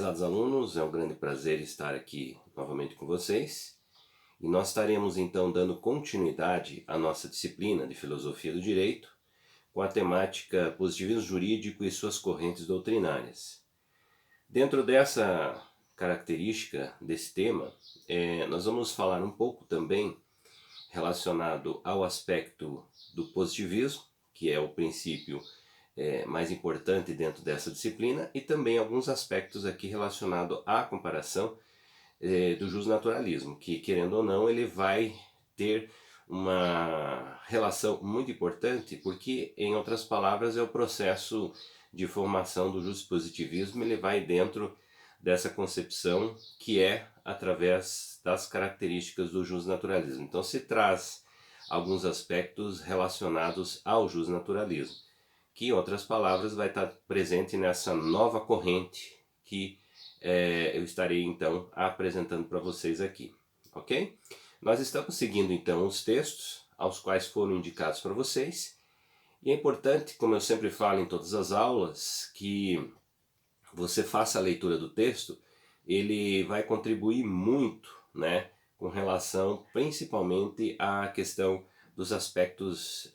prezados alunos, é um grande prazer estar aqui novamente com vocês. E nós estaremos então dando continuidade à nossa disciplina de Filosofia do Direito com a temática Positivismo Jurídico e suas correntes doutrinárias. Dentro dessa característica desse tema, nós vamos falar um pouco também relacionado ao aspecto do positivismo, que é o princípio mais importante dentro dessa disciplina, e também alguns aspectos aqui relacionados à comparação do justnaturalismo, que, querendo ou não, ele vai ter uma relação muito importante, porque, em outras palavras, é o processo de formação do justpositivismo, ele vai dentro dessa concepção que é através das características do justnaturalismo. Então se traz alguns aspectos relacionados ao justnaturalismo, que, em outras palavras, vai estar presente nessa nova corrente que eu estarei então apresentando para vocês aqui, ok? Nós estamos seguindo então os textos aos quais foram indicados para vocês, e é importante, como eu sempre falo em todas as aulas, que você faça a leitura do texto. Ele vai contribuir muito, né, com relação principalmente à questão dos aspectos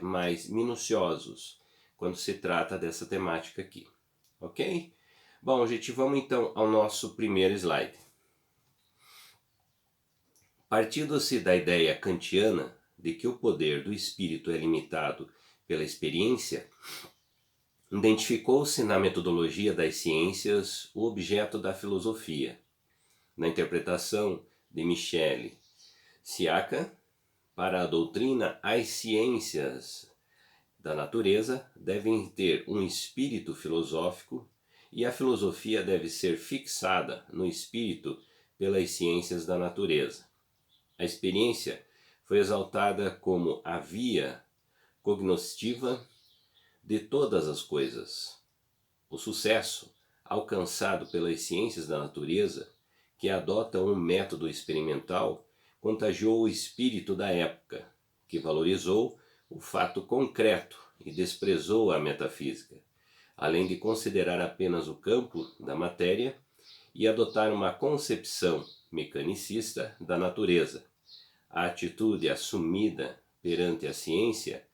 mais minuciosos, quando se trata dessa temática aqui, ok? Bom, gente, vamos então ao nosso primeiro slide. Partindo-se da ideia kantiana de que o poder do espírito é limitado pela experiência, identificou-se na metodologia das ciências o objeto da filosofia. Na interpretação de Michele Siaka, para a doutrina, as ciências da natureza devem ter um espírito filosófico e a filosofia deve ser fixada no espírito pelas ciências da natureza. A experiência foi exaltada como a via cognoscitiva de todas as coisas. O sucesso alcançado pelas ciências da natureza, que adotam um método experimental, contagiou o espírito da época, que valorizou o fato concreto e desprezou a metafísica, além de considerar apenas o campo da matéria e adotar uma concepção mecanicista da natureza. A atitude assumida perante a ciência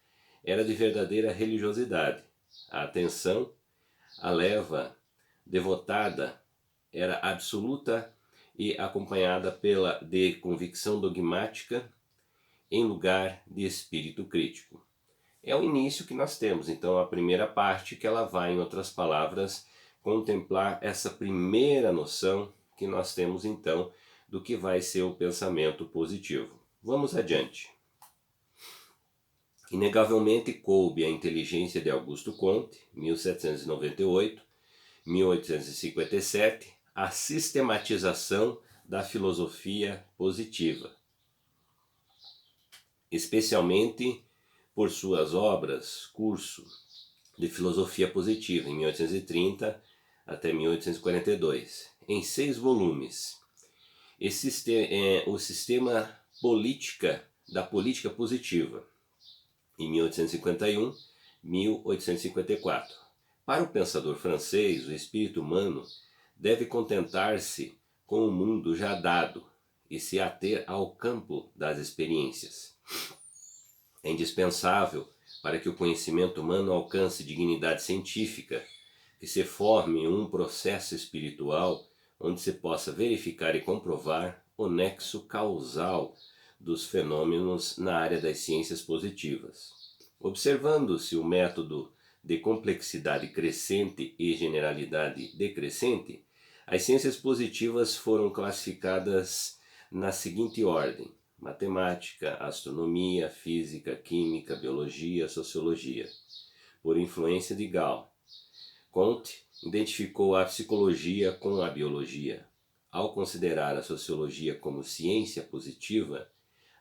era de verdadeira religiosidade. A atenção, a leva devotada era absoluta e acompanhada de convicção dogmática em lugar de espírito crítico. É o início que nós temos, então, a primeira parte, que ela vai, em outras palavras, contemplar essa primeira noção que nós temos, então, do que vai ser o pensamento positivo. Vamos adiante. Inegavelmente coube à inteligência de Augusto Comte, 1798-1857, a sistematização da filosofia positiva, especialmente por suas obras, curso de filosofia positiva, em 1830 até 1842, em 6 volumes. O sistema da política positiva, em 1851-1854. Para o pensador francês, o espírito humano deve contentar-se com o mundo já dado e se ater ao campo das experiências. É indispensável, para que o conhecimento humano alcance dignidade científica, que se forme um processo espiritual onde se possa verificar e comprovar o nexo causal dos fenômenos na área das ciências positivas. Observando-se o método de complexidade crescente e generalidade decrescente, as ciências positivas foram classificadas na seguinte ordem: matemática, astronomia, física, química, biologia, sociologia. Por influência de Gall, Comte identificou a psicologia com a biologia. Ao considerar a sociologia como ciência positiva,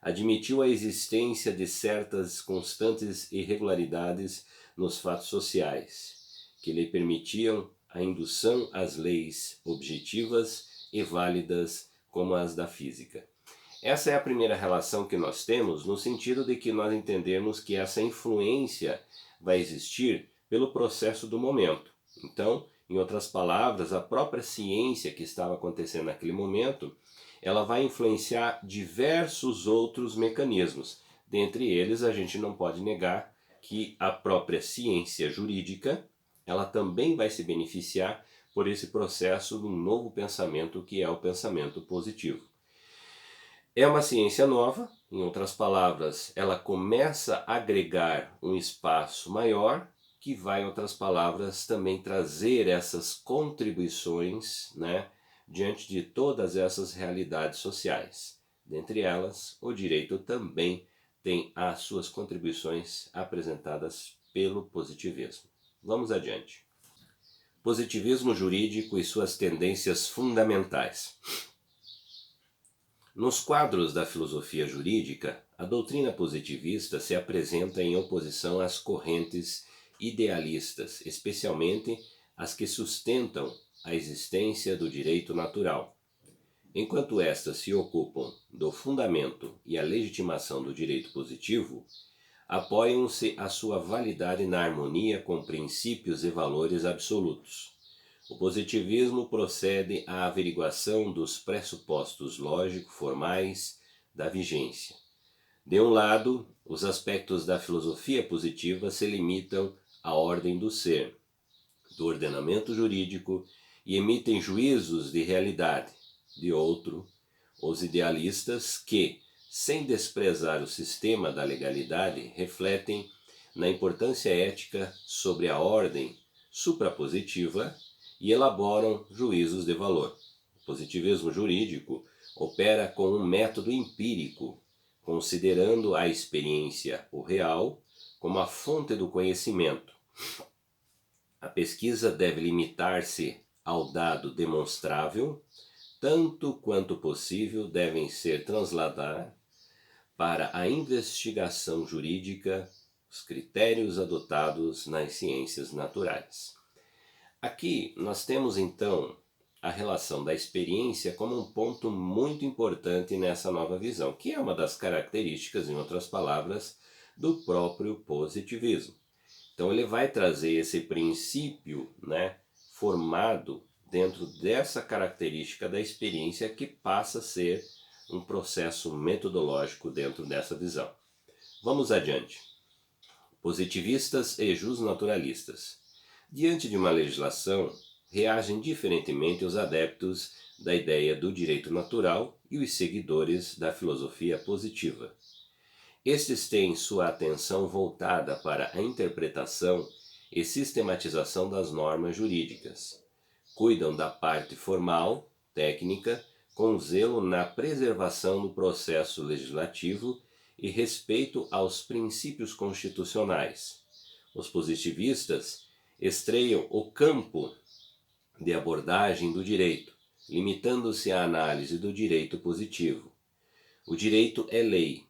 admitiu a existência de certas constantes irregularidades nos fatos sociais, que lhe permitiam a indução às leis objetivas e válidas como as da física. Essa é a primeira relação que nós temos, no sentido de que nós entendemos que essa influência vai existir pelo processo do momento. Então, Em outras palavras, a própria ciência que estava acontecendo naquele momento, ela vai influenciar diversos outros mecanismos. Dentre eles, a gente não pode negar que a própria ciência jurídica, ela também vai se beneficiar por esse processo de um novo pensamento que é o pensamento positivo. É uma ciência nova, em outras palavras, ela começa a agregar um espaço maior, que vai, em outras palavras, também trazer essas contribuições, né, diante de todas essas realidades sociais. Dentre elas, o direito também tem as suas contribuições apresentadas pelo positivismo. Vamos adiante. Positivismo jurídico e suas tendências fundamentais. Nos quadros da filosofia jurídica, a doutrina positivista se apresenta em oposição às correntes idealistas, especialmente as que sustentam a existência do direito natural. Enquanto estas se ocupam do fundamento e a legitimação do direito positivo, apoiam-se a sua validade na harmonia com princípios e valores absolutos. O positivismo procede à averiguação dos pressupostos lógico-formais da vigência. De um lado, os aspectos da filosofia positiva se limitam à ordem do ser, do ordenamento jurídico e emitem juízos de realidade. De outro, os idealistas que, sem desprezar o sistema da legalidade, refletem na importância ética sobre a ordem suprapositiva e elaboram juízos de valor. O positivismo jurídico opera com um método empírico, considerando a experiência, o real, como a fonte do conhecimento. A pesquisa deve limitar-se ao dado demonstrável, tanto quanto possível devem ser transladadas para a investigação jurídica os critérios adotados nas ciências naturais. Aqui nós temos então a relação da experiência como um ponto muito importante nessa nova visão, que é uma das características, em outras palavras, do próprio positivismo. Então ele vai trazer esse princípio, né, formado dentro dessa característica da experiência que passa a ser um processo metodológico dentro dessa visão. Vamos adiante. Positivistas e justnaturalistas. Diante de uma legislação, reagem diferentemente os adeptos da ideia do direito natural e os seguidores da filosofia positiva. Estes têm sua atenção voltada para a interpretação e sistematização das normas jurídicas. Cuidam da parte formal, técnica, com zelo na preservação do processo legislativo e respeito aos princípios constitucionais. Os positivistas estreiam o campo de abordagem do direito, limitando-se à análise do direito positivo. O direito é lei.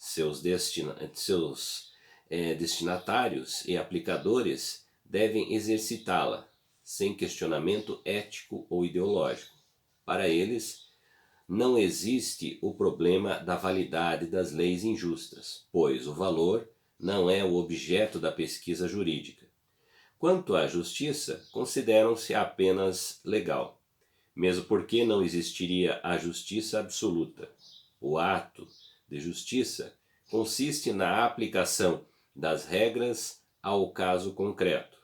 Seus destinatários e aplicadores devem exercitá-la, sem questionamento ético ou ideológico. Para eles, não existe o problema da validade das leis injustas, pois o valor não é o objeto da pesquisa jurídica. Quanto à justiça, consideram-se apenas legal, mesmo porque não existiria a justiça absoluta. O ato de justiça consiste na aplicação das regras ao caso concreto.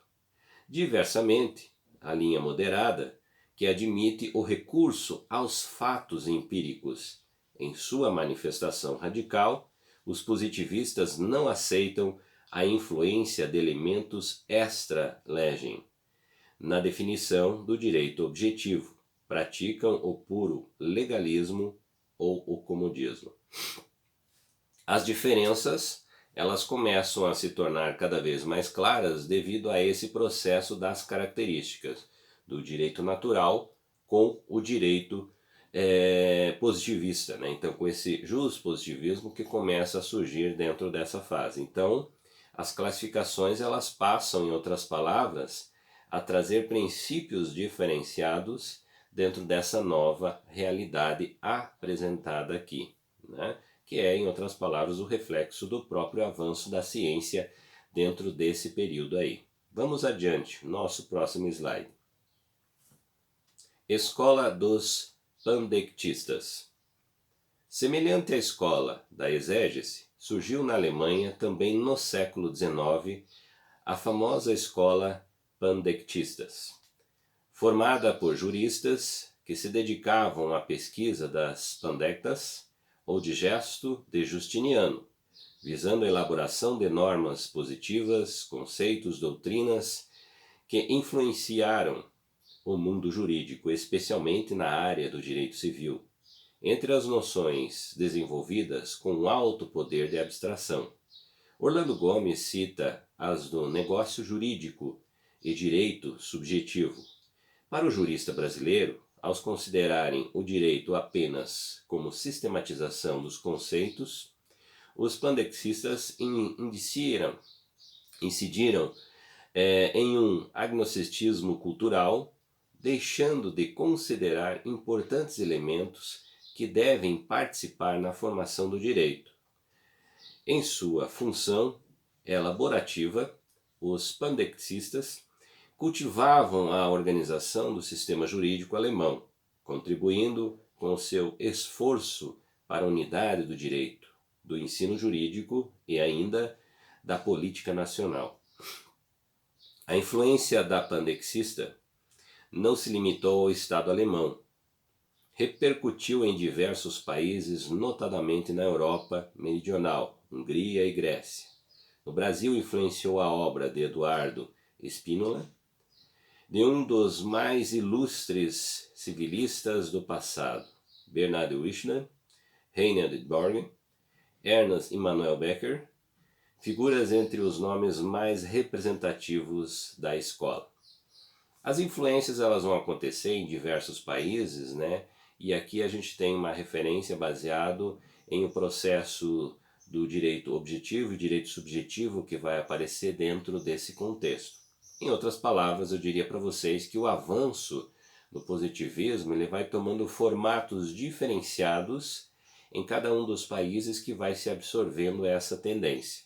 Diversamente, a linha moderada, que admite o recurso aos fatos empíricos em sua manifestação radical, os positivistas não aceitam a influência de elementos extra-legem na definição do direito objetivo, praticam o puro legalismo ou o comodismo. As diferenças, elas começam a se tornar cada vez mais claras devido a esse processo das características do direito natural com o direito positivista, né? Então, com esse positivismo que começa a surgir dentro dessa fase. Então, as classificações elas passam, em outras palavras, a trazer princípios diferenciados dentro dessa nova realidade apresentada aqui, né? Que é, em outras palavras, o reflexo do próprio avanço da ciência dentro desse período aí. Vamos adiante, nosso próximo slide. Escola dos Pandectistas. Semelhante à escola da exégese, surgiu na Alemanha também no século XIX a famosa escola Pandectistas, formada por juristas que se dedicavam à pesquisa das pandectas ou de gesto de Justiniano, visando a elaboração de normas positivas, conceitos, doutrinas que influenciaram o mundo jurídico, especialmente na área do direito civil, entre as noções desenvolvidas com alto poder de abstração. Orlando Gomes cita as do negócio jurídico e direito subjetivo. Para o jurista brasileiro, ao considerarem o direito apenas como sistematização dos conceitos, os pandexistas incidiram em um agnosticismo cultural, deixando de considerar importantes elementos que devem participar na formação do direito. Em sua função elaborativa, os pandexistas cultivavam a organização do sistema jurídico alemão, contribuindo com o seu esforço para a unidade do direito, do ensino jurídico e ainda da política nacional. A influência da pandexista não se limitou ao Estado alemão. Repercutiu em diversos países, notadamente na Europa meridional, Hungria e Grécia. No Brasil, influenciou a obra de Eduardo Spínola, de um dos mais ilustres civilistas do passado, Bernhard Wichner, Reinhard Borgen, Ernst Immanuel Becker, figuras entre os nomes mais representativos da escola. As influências elas vão acontecer em diversos países, né? E aqui a gente tem uma referência baseado em um processo do direito objetivo e direito subjetivo que vai aparecer dentro desse contexto. Em outras palavras, eu diria para vocês que o avanço do positivismo ele vai tomando formatos diferenciados em cada um dos países que vai se absorvendo essa tendência.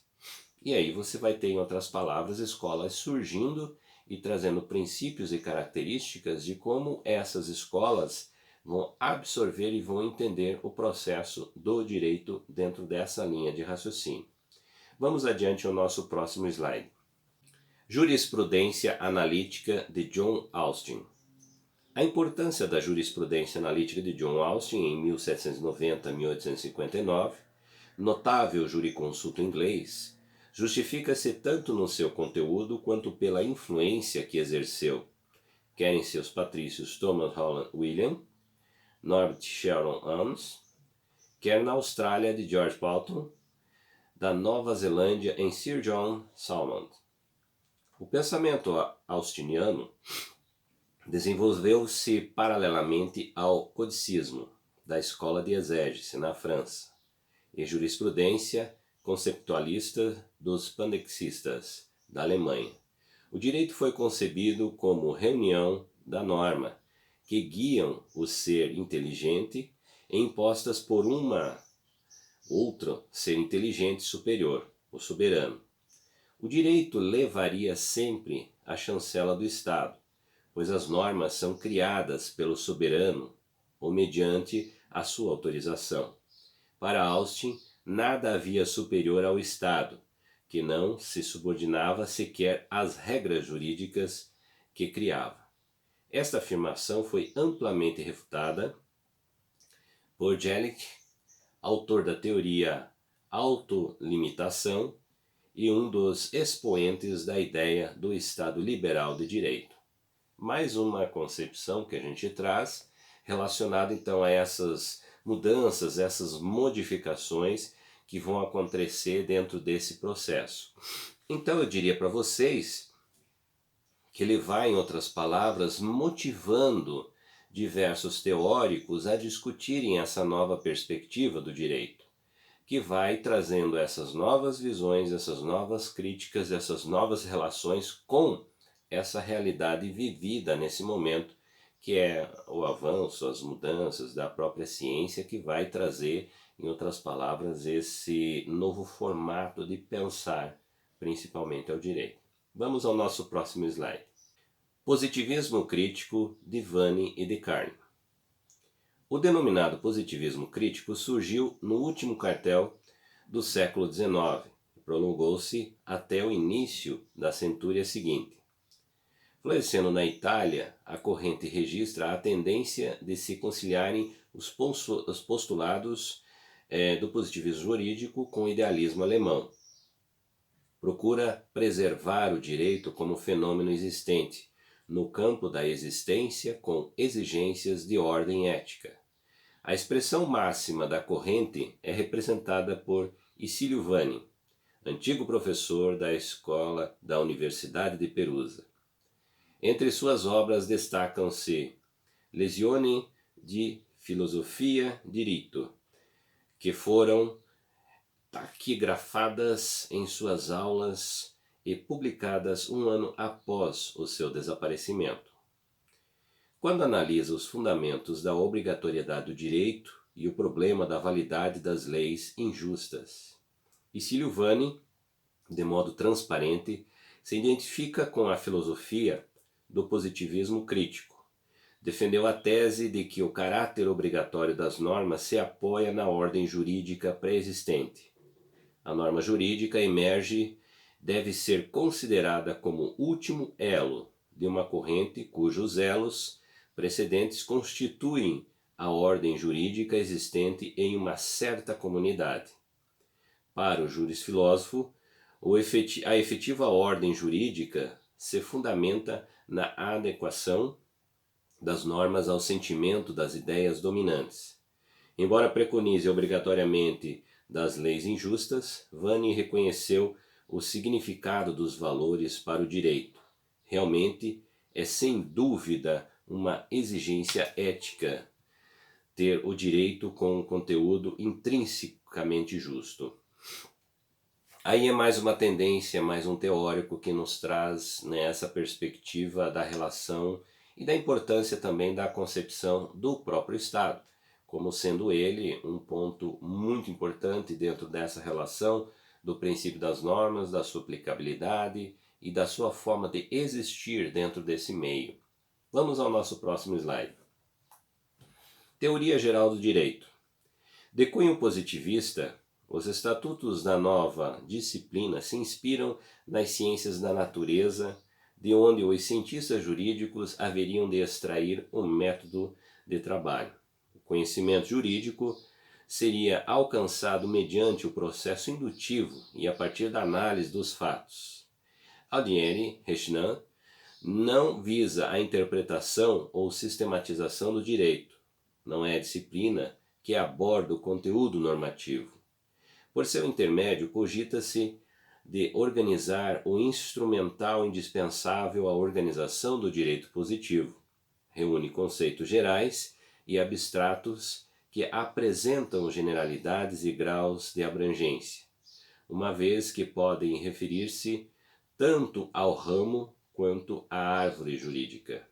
E aí você vai ter, em outras palavras, escolas surgindo e trazendo princípios e características de como essas escolas vão absorver e vão entender o processo do direito dentro dessa linha de raciocínio. Vamos adiante ao nosso próximo slide. Jurisprudência analítica de John Austin. A importância da jurisprudência analítica de John Austin em 1790 a 1859, notável jurisconsulto inglês, justifica-se tanto no seu conteúdo quanto pela influência que exerceu, quer em seus patrícios Thomas Holland William, Norbert Sheldon Ames, quer na Austrália de George Bolton, da Nova Zelândia em Sir John Salmond. O pensamento austiniano desenvolveu-se paralelamente ao codicismo da escola de exégese na França e jurisprudência conceptualista dos pandexistas da Alemanha. O direito foi concebido como reunião da norma que guiam o ser inteligente e impostas por outro ser inteligente superior, o soberano. O direito levaria sempre a chancela do Estado, pois as normas são criadas pelo soberano ou mediante a sua autorização. Para Austin, nada havia superior ao Estado, que não se subordinava sequer às regras jurídicas que criava. Esta afirmação foi amplamente refutada por Jelinek, autor da teoria autolimitação e um dos expoentes da ideia do Estado liberal de direito. Mais uma concepção que a gente traz relacionada então a essas mudanças, essas modificações que vão acontecer dentro desse processo. Então eu diria para vocês que ele vai, em outras palavras, motivando diversos teóricos a discutirem essa nova perspectiva do direito, que vai trazendo essas novas visões, essas novas críticas, essas novas relações com essa realidade vivida nesse momento, que é o avanço, as mudanças da própria ciência, que vai trazer, em outras palavras, esse novo formato de pensar, principalmente ao direito. Vamos ao nosso próximo slide. Positivismo crítico de Vane e de Carnot. O denominado positivismo crítico surgiu no último quartel do século XIX e prolongou-se até o início da centúria seguinte. Florescendo na Itália, a corrente registra a tendência de se conciliarem os postulados do positivismo jurídico com o idealismo alemão. Procura preservar o direito como fenômeno existente no campo da existência com exigências de ordem ética. A expressão máxima da corrente é representada por Icílio Vane, antigo professor da escola da Universidade de Perusa. Entre suas obras destacam-se Lezioni di Filosofia Diritto, que foram taquigrafadas em suas aulas e publicadas um ano após o seu desaparecimento. Quando analisa os fundamentos da obrigatoriedade do direito e o problema da validade das leis injustas, Icílio Vane, de modo transparente, se identifica com a filosofia do positivismo crítico. Defendeu a tese de que o caráter obrigatório das normas se apoia na ordem jurídica pré-existente. A norma jurídica deve ser considerada como último elo de uma corrente cujos elos precedentes constituem a ordem jurídica existente em uma certa comunidade. Para o jurisfilósofo, a efetiva ordem jurídica se fundamenta na adequação das normas ao sentimento das ideias dominantes. Embora preconize obrigatoriamente das leis injustas, Vane reconheceu o significado dos valores para o direito. Realmente é sem dúvida uma exigência ética ter o direito com um conteúdo intrinsecamente justo. Aí é mais uma tendência, mais um teórico que nos traz essa perspectiva da relação e da importância também da concepção do próprio Estado, como sendo ele um ponto muito importante dentro dessa relação do princípio das normas, da sua aplicabilidade e da sua forma de existir dentro desse meio. Vamos ao nosso próximo slide. Teoria geral do direito. De cunho positivista, os estatutos da nova disciplina se inspiram nas ciências da natureza, de onde os cientistas jurídicos haveriam de extrair um método de trabalho. O conhecimento jurídico seria alcançado mediante o processo indutivo e a partir da análise dos fatos. Audiere-Renan não visa a interpretação ou sistematização do direito. Não é a disciplina que aborda o conteúdo normativo. Por seu intermédio, cogita-se de organizar o instrumental indispensável à organização do direito positivo. Reúne conceitos gerais e abstratos que apresentam generalidades e graus de abrangência, uma vez que podem referir-se tanto ao ramo quanto à árvore jurídica.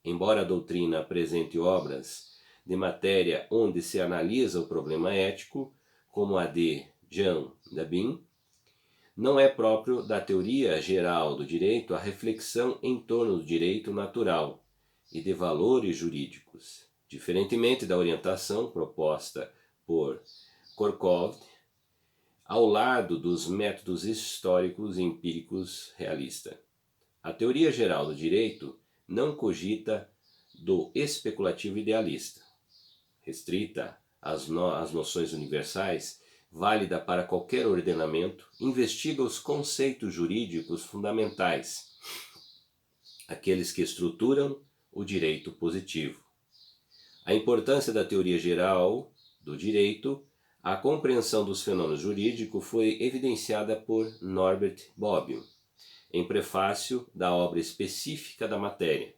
Embora a doutrina apresente obras de matéria onde se analisa o problema ético, como a de Jean Dabin, não é próprio da teoria geral do direito a reflexão em torno do direito natural e de valores jurídicos, diferentemente da orientação proposta por Korkov, ao lado dos métodos históricos e empíricos realistas. A teoria geral do direito não cogita do especulativo idealista, restrita às noções universais, válida para qualquer ordenamento, investiga os conceitos jurídicos fundamentais, aqueles que estruturam o direito positivo. A importância da teoria geral do direito, a compreensão dos fenômenos jurídicos foi evidenciada por Norbert Bobbio, em prefácio da obra específica da matéria.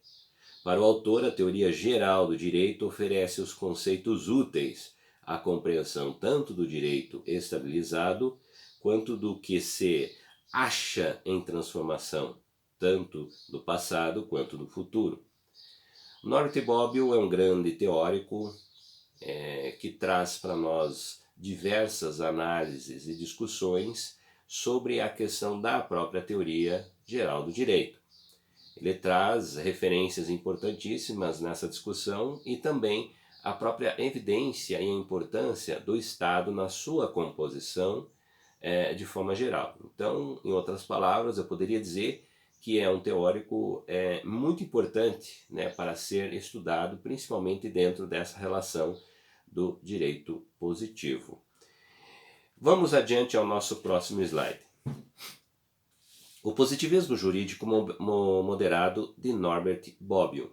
Para o autor, a teoria geral do direito oferece os conceitos úteis à compreensão tanto do direito estabilizado quanto do que se acha em transformação, tanto do passado quanto do futuro. Norbert Bobbio é um grande teórico que traz para nós diversas análises e discussões sobre a questão da própria teoria geral do direito. Ele traz referências importantíssimas nessa discussão e também a própria evidência e a importância do Estado na sua composição de forma geral. Então, em outras palavras, eu poderia dizer que é um teórico muito importante, né, para ser estudado, principalmente dentro dessa relação do direito positivo. Vamos adiante ao nosso próximo slide. O positivismo jurídico moderado de Norbert Bobbio.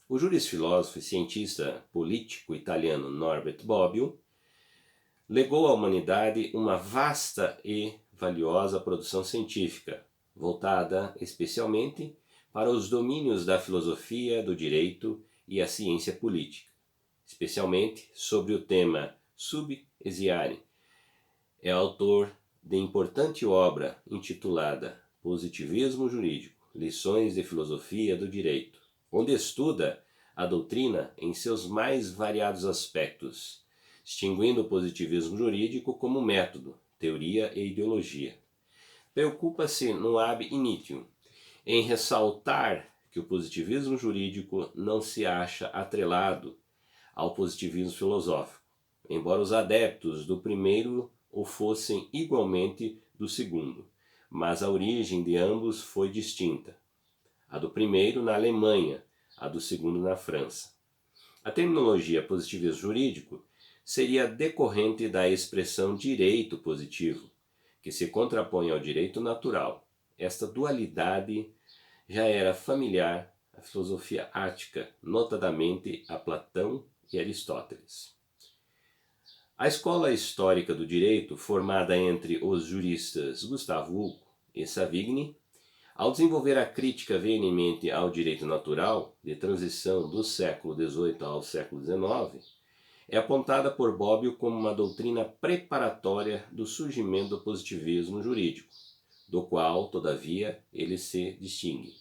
O jurisfilósofo e cientista político italiano Norbert Bobbio legou à humanidade uma vasta e valiosa produção científica, voltada especialmente para os domínios da filosofia, do direito e a ciência política, especialmente sobre o tema subsidiário. É autor de importante obra intitulada Positivismo Jurídico, Lições de Filosofia do Direito, onde estuda a doutrina em seus mais variados aspectos, distinguindo o positivismo jurídico como método, teoria e ideologia. Preocupa-se no ab initio em ressaltar que o positivismo jurídico não se acha atrelado ao positivismo filosófico, embora os adeptos do primeiro o fossem igualmente do segundo, mas a origem de ambos foi distinta. A do primeiro na Alemanha, a do segundo na França. A terminologia positivismo jurídico seria decorrente da expressão direito positivo, que se contrapõe ao direito natural. Esta dualidade já era familiar à filosofia ática, notadamente a Platão e Aristóteles. A escola histórica do direito, formada entre os juristas Gustavo Uco e Savigny, ao desenvolver a crítica veemente ao direito natural, de transição do século XVIII ao século XIX, é apontada por Bobbio como uma doutrina preparatória do surgimento do positivismo jurídico, do qual, todavia, ele se distingue.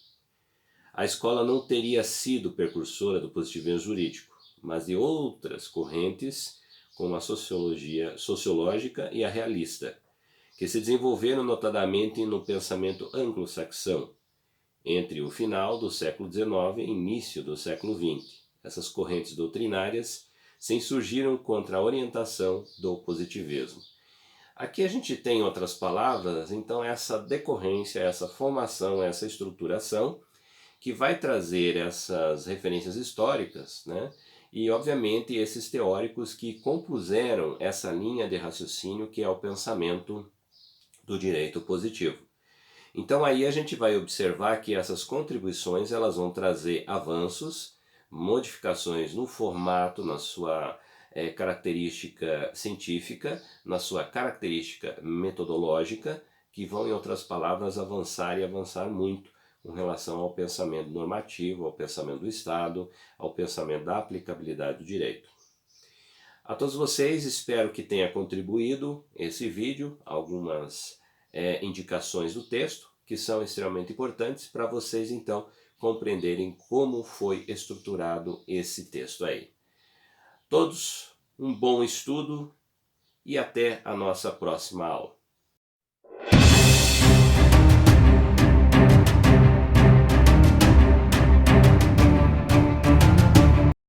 A escola não teria sido precursora do positivismo jurídico, mas de outras correntes, como a sociologia sociológica e a realista, que se desenvolveram notadamente no pensamento anglo-saxão, entre o final do século XIX e início do século XX. Essas correntes doutrinárias se insurgiram contra a orientação do positivismo. Aqui a gente tem outras palavras, então essa decorrência, essa formação, essa estruturação, que vai trazer essas referências históricas, né? E obviamente esses teóricos que compuseram essa linha de raciocínio que é o pensamento do direito positivo. Então aí a gente vai observar que essas contribuições elas vão trazer avanços, modificações no formato, na sua característica científica, na sua característica metodológica, que vão, em outras palavras, avançar e avançar muito com relação ao pensamento normativo, ao pensamento do Estado, ao pensamento da aplicabilidade do direito. A todos vocês, espero que tenha contribuído esse vídeo, algumas indicações do texto, que são extremamente importantes para vocês, então, compreenderem como foi estruturado esse texto aí. Todos, um bom estudo e até a nossa próxima aula.